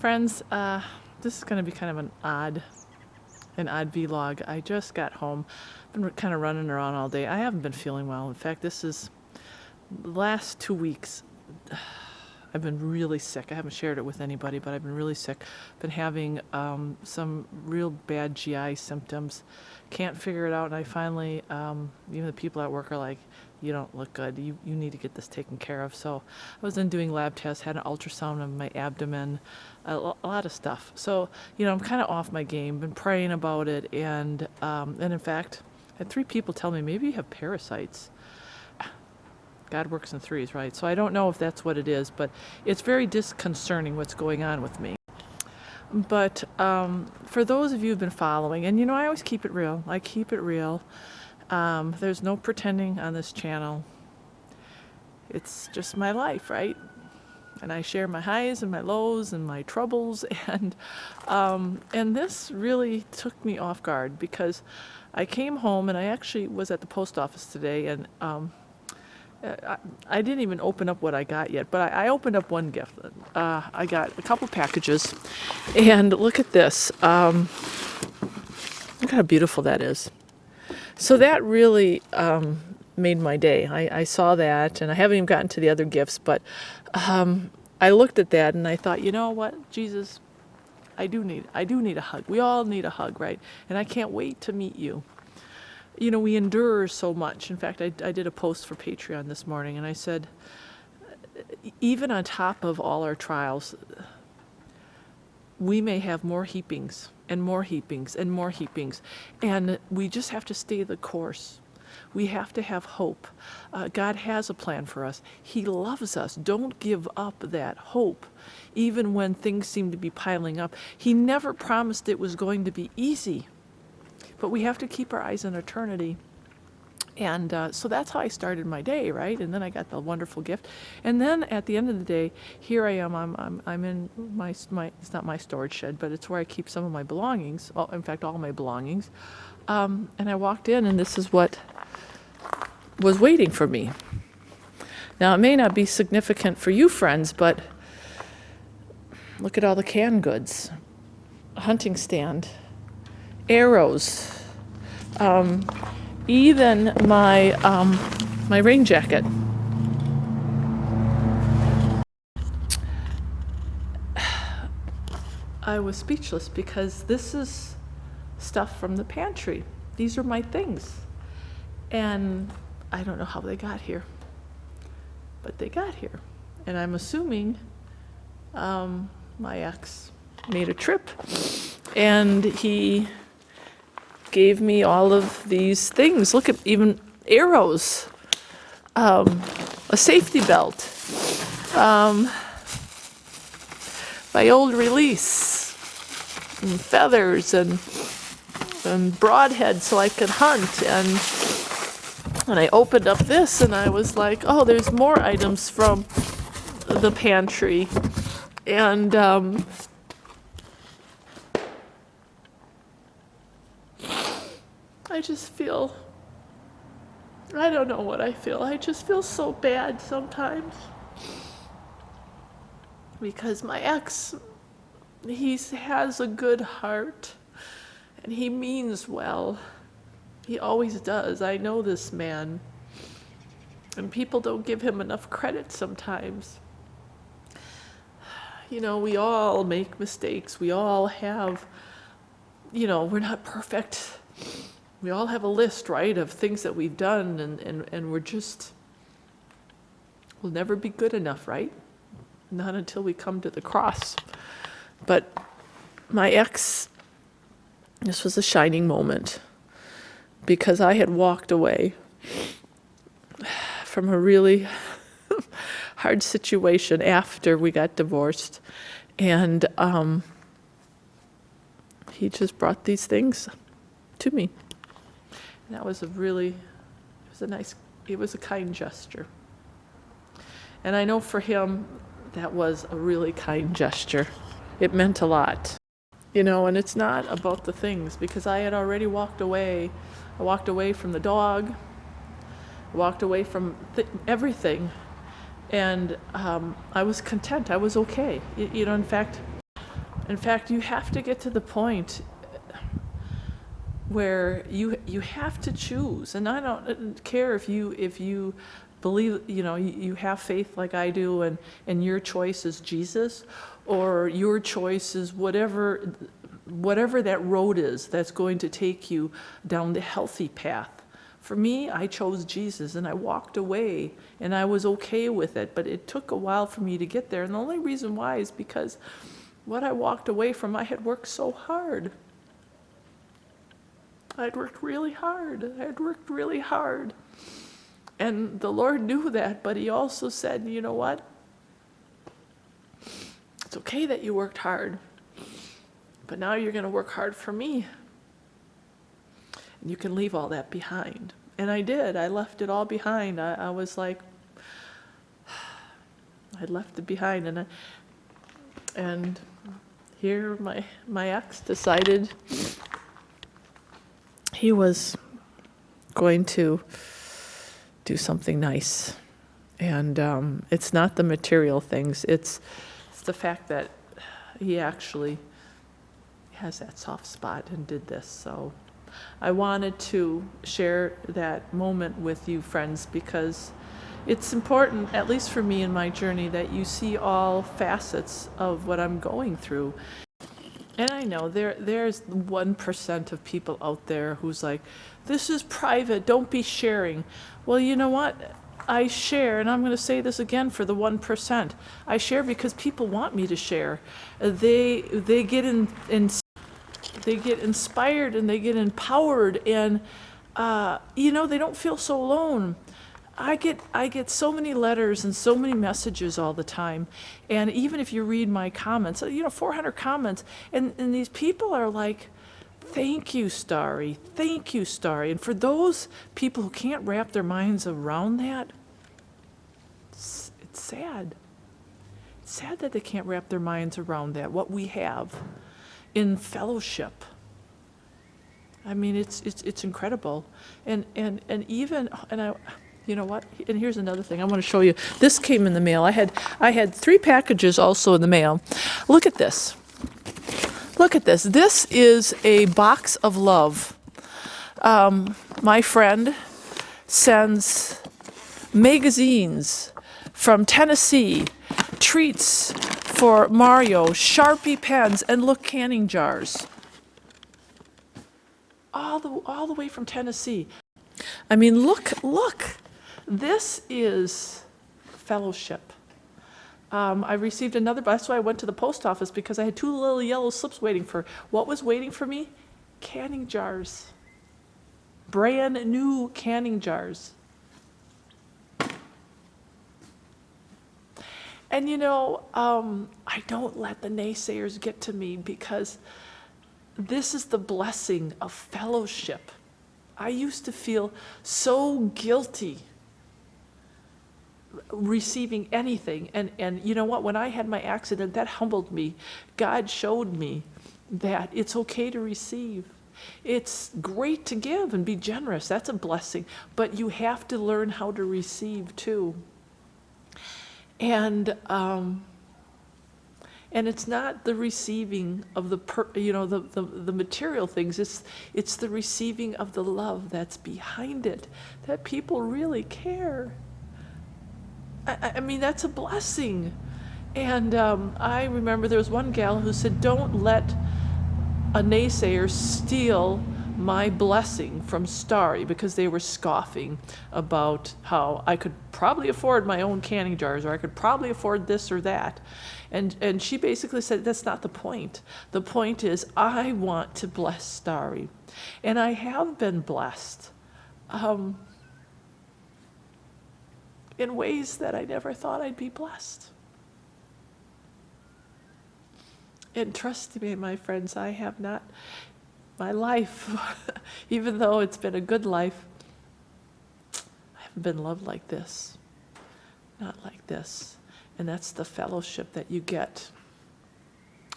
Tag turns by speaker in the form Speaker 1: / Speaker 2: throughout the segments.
Speaker 1: Friends, this is going to be kind of an odd vlog. I just got home. Been kind of running around all day. I haven't been feeling well. In fact, this is the last 2 weeks. I've been really sick. I haven't shared it with anybody, but I've been really sick. Been having some real bad GI symptoms. Can't figure it out, and I finally, even the people at work are like, you don't look good. You need to get this taken care of. So I was then doing lab tests, had an ultrasound of my abdomen, a lot of stuff. So, I'm kind of off my game, been praying about it, and in fact, I had 3 people tell me, maybe you have parasites. God works in threes, right? So I don't know if that's what it is, but it's very disconcerting what's going on with me. But for those of you who've been following, and I always keep it real. I keep it real. There's no pretending on this channel. It's just my life, right? And I share my highs and my lows and my troubles, and this really took me off guard because I came home and I actually was at the post office today, and I didn't even open up what I got yet, but I opened up one gift. I got a couple packages, and look at this. Look how beautiful that is. So that really made my day. I saw that, and I haven't even gotten to the other gifts, but I looked at that and I thought, you know what, Jesus, I do need a hug. We all need a hug, right? And I can't wait to meet you. We endure so much. In fact, I did a post for Patreon this morning, and I said, even on top of all our trials, we may have more heapings and more heapings and more heapings, and we just have to stay the course. We have to have hope. God has a plan for us. He loves us. Don't give up that hope, even when things seem to be piling up. He never promised it was going to be easy. But we have to keep our eyes on eternity. And so that's how I started my day, right? And then I got the wonderful gift. And then at the end of the day, here I am. I'm in my it's not my storage shed, but it's where I keep some of my belongings. Well, in fact, all my belongings. And I walked in, and this is what was waiting for me. Now, it may not be significant for you friends, but look at all the canned goods. A hunting stand. Arrows, even my rain jacket. I was speechless because this is stuff from the pantry. These are my things, and I don't know how they got here, but they got here, and I'm assuming my ex made a trip, and he gave me all of these things. Look at even arrows, a safety belt, my old release, and feathers, and broadhead so I could hunt. And I opened up this, and I was like, oh, there's more items from the pantry. And I just feel, I don't know what I feel. I just feel so bad sometimes. Because my ex, he has a good heart, and he means well. He always does. I know this man. And people don't give him enough credit sometimes. We all make mistakes. We all have, we're not perfect. We all have a list, right, of things that we've done, and we'll never be good enough, right? Not until we come to the cross. But my ex, this was a shining moment, because I had walked away from a really hard situation after we got divorced, and he just brought these things to me. That was it was a kind gesture. And I know for him, that was a really kind gesture. It meant a lot. And it's not about the things, because I had already walked away. I walked away from the dog. I walked away from everything. And I was content. I was okay. In fact, In fact, you have to get to the point where you have to choose. And I don't care if you believe, you have faith like I do, and your choice is Jesus, or your choice is whatever that road is that's going to take you down the healthy path. For me, I chose Jesus, and I walked away, and I was okay with it, but it took a while for me to get there. And the only reason why is because what I walked away from, I had worked so hard. I'd worked really hard. And the Lord knew that, but he also said, you know what? It's okay that you worked hard, but now you're going to work hard for me. And you can leave all that behind. And I did. I left it all behind. I was like, I left it behind. And here my ex decided he was going to do something nice. And it's not the material things. It's the fact that he actually has that soft spot and did this. So I wanted to share that moment with you, friends, because it's important, at least for me in my journey, that you see all facets of what I'm going through. And I know there's 1% of people out there who's like, this is private, don't be sharing. Well, you know what? I share, and I'm going to say this again for the 1%. I share because people want me to share. They get they get inspired and they get empowered, and they don't feel so alone. I get so many letters and so many messages all the time, and even if you read my comments, 400 comments, and these people are like, thank you, Starry, thank you, Starry. And for those people who can't wrap their minds around that, it's sad. It's sad that they can't wrap their minds around that, what we have in fellowship. I mean, it's incredible. And I, you know what? And here's another thing I want to show you. This came in the mail. I had 3 packages also in the mail. Look at this. Look at this. This is a box of love. My friend sends magazines from Tennessee, treats for Mario, Sharpie pens, and look, canning jars. All the way from Tennessee. I mean, look. This is fellowship. I received another, that's why I went to the post office, because I had 2 little yellow slips waiting for, what was waiting for me? Canning jars. Brand new canning jars. And I don't let the naysayers get to me, because this is the blessing of fellowship. I used to feel so guilty receiving anything. And you know what? When I had my accident, that humbled me. God showed me that it's okay to receive. It's great to give and be generous. That's a blessing. But you have to learn how to receive too. And it's not the receiving of the material things. It's the receiving of the love that's behind it, that people really care. I mean, that's a blessing. And I remember there was one gal who said, don't let a naysayer steal my blessing from Starry, because they were scoffing about how I could probably afford my own canning jars, or I could probably afford this or that. And she basically said, that's not the point. The point is, I want to bless Starry. And I have been blessed in ways that I never thought I'd be blessed. And trust me, my friends, I have not, my life, even though it's been a good life, I haven't been loved like this. Not like this. And that's the fellowship that you get.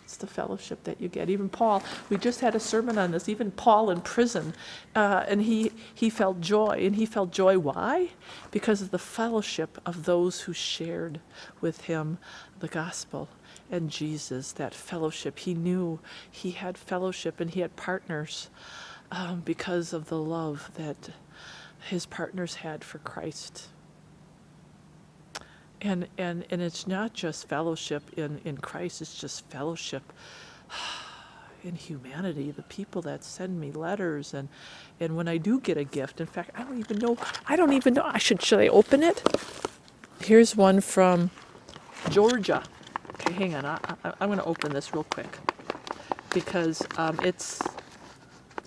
Speaker 1: It's the fellowship that you get. Even Paul, we just had a sermon on this, even Paul in prison, and he felt joy. And he felt joy, why? Because of the fellowship of those who shared with him the gospel. and Jesus, that fellowship. He knew he had fellowship and he had partners because of the love that his partners had for Christ. And it's not just fellowship in Christ, it's just fellowship in humanity. The people that send me letters and when I do get a gift, in fact, I don't even know, should I open it? Here's one from Georgia. Okay, hang on, I'm gonna open this real quick because it's,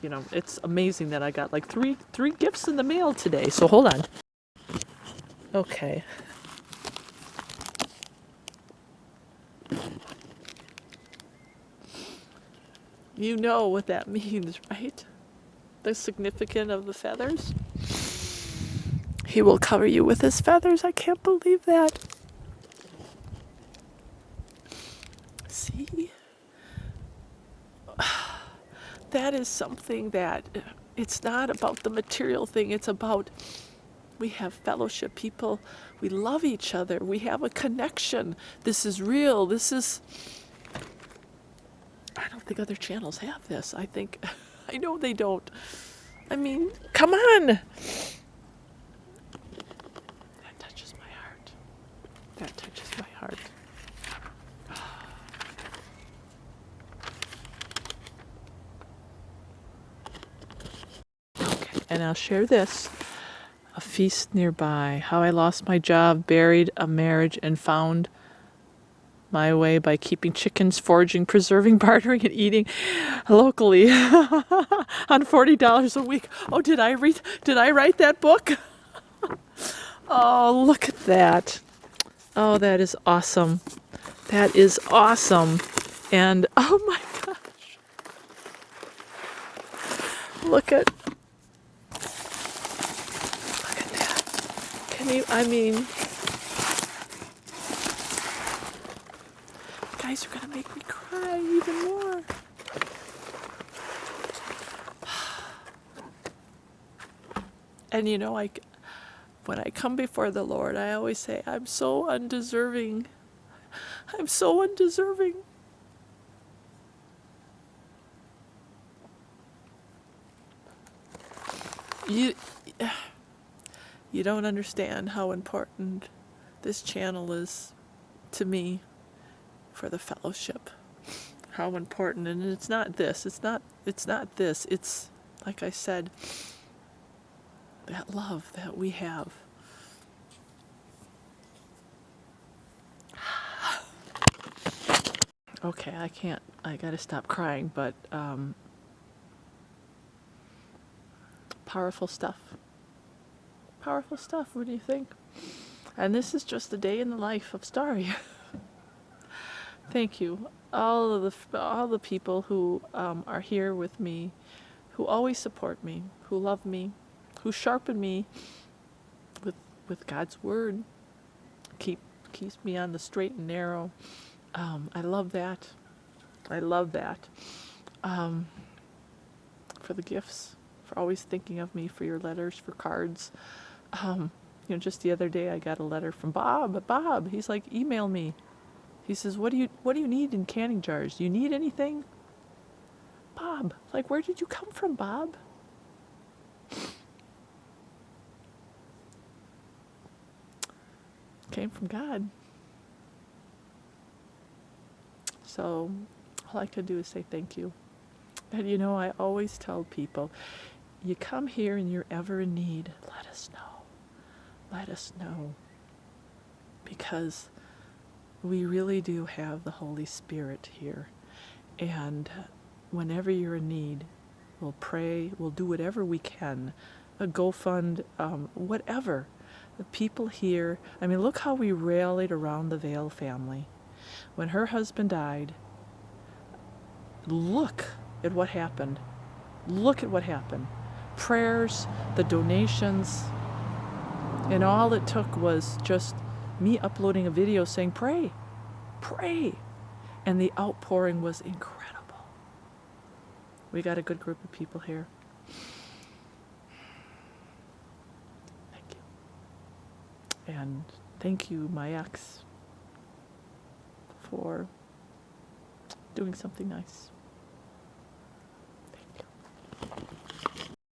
Speaker 1: it's amazing that I got like three gifts in the mail today, so hold on. Okay. You know what that means, right? The significance of the feathers. He will cover you with his feathers. I can't believe that. See? That is something that it's not about the material thing. It's about we have fellowship. People, we love each other. We have a connection. This is real. This is... I don't think other channels have this. I know they don't. I mean, come on. That touches my heart. That touches my heart. Okay, and I'll share this. A feast nearby. How I lost my job, buried a marriage, and found my way by keeping chickens, foraging, preserving, bartering, and eating locally on $40 a week. Oh, did I write that book? Oh, look at that. Oh, that is awesome. That is awesome. And oh my gosh. Look at that. You guys are gonna make me cry even more. And when I come before the Lord, I always say, I'm so undeserving. I'm so undeserving. You don't understand how important this channel is to me for the fellowship. How important, and it's not this. It's not this. It's, like I said, that love that we have. Okay, I gotta stop crying, but powerful stuff. Powerful stuff, what do you think? And this is just a day in the life of Starry. Thank you. All the people who are here with me, who always support me, who love me, who sharpen me with God's word, keeps me on the straight and narrow. I love that. I love that. For the gifts, for always thinking of me, for your letters, for cards. Just the other day I got a letter from Bob. He's like, email me. He says, what do you need in canning jars? Do you need anything? Bob, like, where did you come from, Bob? Came from God. So all I can do is say thank you. And I always tell people, you come here and you're ever in need, let us know. Let us know. Because we really do have the Holy Spirit here. And whenever you're in need, we'll pray, we'll do whatever we can. A GoFund, whatever. The people here, look how we rallied around the Vale family. When her husband died, look at what happened. Look at what happened. Prayers, the donations, and all it took was just me uploading a video saying, pray, pray. And the outpouring was incredible. We got a good group of people here. Thank you. And thank you, my ex, for doing something nice.